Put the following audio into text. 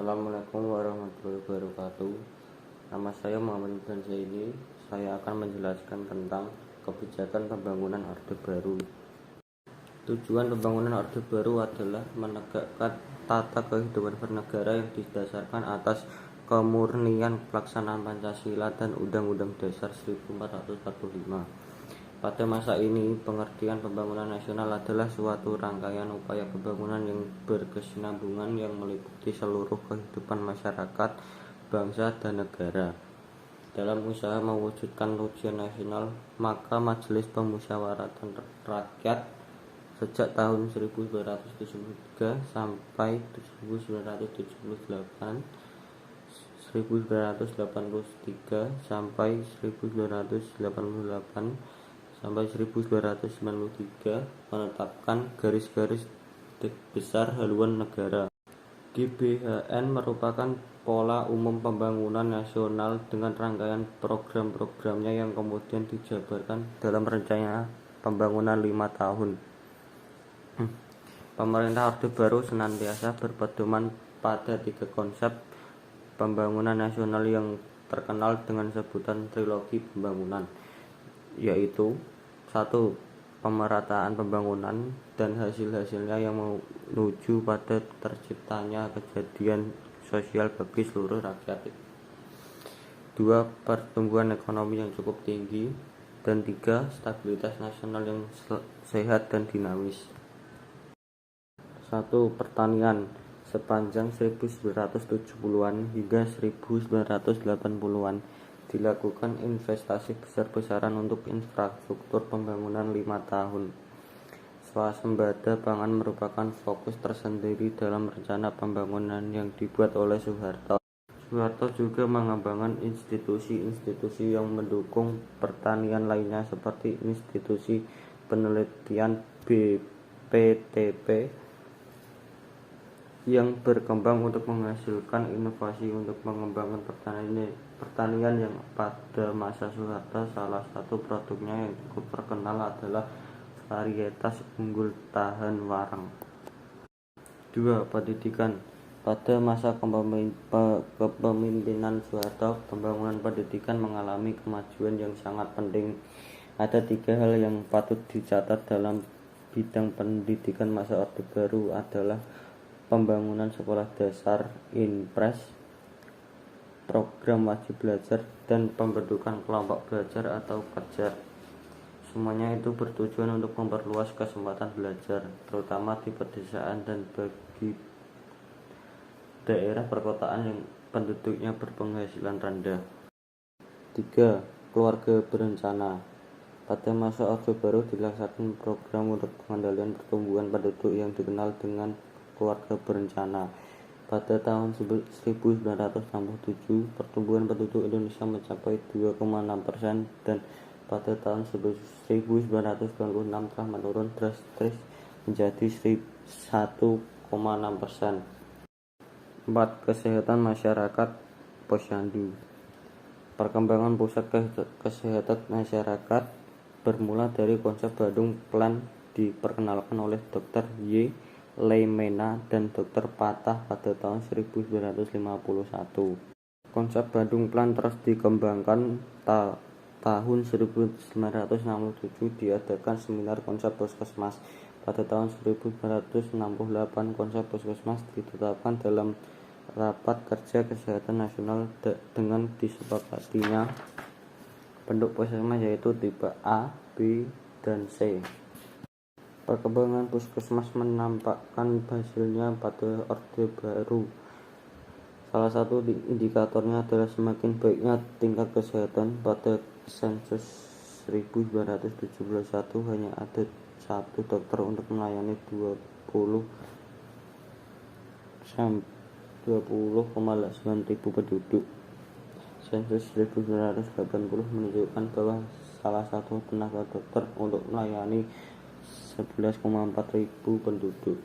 Assalamualaikum warahmatullahi wabarakatuh. Nama saya Muhammad Ibn Zaini. Saya akan menjelaskan tentang kebijakan pembangunan Orde Baru. Tujuan pembangunan Orde Baru adalah menegakkan tata kehidupan bernegara yang didasarkan atas kemurnian pelaksanaan Pancasila dan Undang-Undang Dasar 1445. Pada masa ini, pengertian pembangunan nasional adalah suatu rangkaian upaya pembangunan yang berkesinambungan yang meliputi seluruh kehidupan masyarakat, bangsa, dan negara. Dalam usaha mewujudkan tujuan nasional, maka Majelis Pemusyawaratan Rakyat sejak tahun 1973 sampai 1978, 1983 sampai 1988 sampai 1993 menetapkan garis-garis besar haluan negara. GBHN merupakan pola umum pembangunan nasional dengan rangkaian program-programnya yang kemudian dijabarkan dalam rencana pembangunan 5 tahun. Pemerintah Orde Baru senantiasa berpedoman pada 3 konsep pembangunan nasional yang terkenal dengan sebutan trilogi pembangunan, yaitu 1. Pemerataan pembangunan dan hasil-hasilnya yang menuju pada terciptanya kejadian sosial bagi seluruh rakyat. 2. Pertumbuhan ekonomi yang cukup tinggi. Dan 3. Stabilitas nasional yang sehat dan dinamis. 1. Pertanian. Sepanjang 1970-an hingga 1980-an dilakukan investasi besar-besaran untuk infrastruktur pembangunan 5 tahun. Swasembada pangan merupakan fokus tersendiri dalam rencana pembangunan yang dibuat oleh Soeharto. Soeharto juga mengembangkan institusi-institusi yang mendukung pertanian lainnya seperti Institusi Penelitian BPTP yang berkembang untuk menghasilkan inovasi untuk mengembangkan pertanian yang pada masa Soeharto salah satu produknya yang cukup terkenal adalah varietas unggul tahan warang. 2. Pendidikan. Pada masa kepemimpinan Soeharto, pembangunan pendidikan mengalami kemajuan yang sangat penting. Ada 3 hal yang patut dicatat dalam bidang pendidikan masa Orde Baru adalah pembangunan sekolah dasar Inpres, program wajib belajar, dan pembentukan kelompok belajar atau kejar. Semuanya itu bertujuan untuk memperluas kesempatan belajar, terutama di pedesaan dan bagi daerah perkotaan yang penduduknya berpenghasilan rendah. 3. Keluarga berencana. Pada masa Orde Baru dilaksanakan program untuk pengendalian pertumbuhan penduduk yang dikenal dengan keluarga berencana. Pada tahun 1967, pertumbuhan penduduk Indonesia mencapai 2,6% dan pada tahun 1996 telah menurun drastis menjadi 1,6%. 4. Kesehatan masyarakat Posyandu. Perkembangan pusat kesehatan masyarakat bermula dari konsep Bandung Plan diperkenalkan oleh Dr. Y. Leimena dan Dr. Patah pada tahun 1951. Konsep Bandung Plan terus dikembangkan tahun 1967 diadakan seminar konsep puskesmas. Pada tahun 1968 konsep puskesmas ditetapkan dalam rapat kerja kesehatan nasional dengan disepakatinya bentuk puskesmas yaitu tipe A, B, dan C. Perkembangan puskesmas menampakkan hasilnya pada Orde Baru. Salah satu indikatornya adalah semakin baiknya tingkat kesehatan. Pada sensus 1971 hanya ada 1 dokter untuk melayani 20,9 ribu penduduk. Sensus 1980 menunjukkan bahwa salah satu tenaga dokter untuk melayani 11,4 ribu penduduk.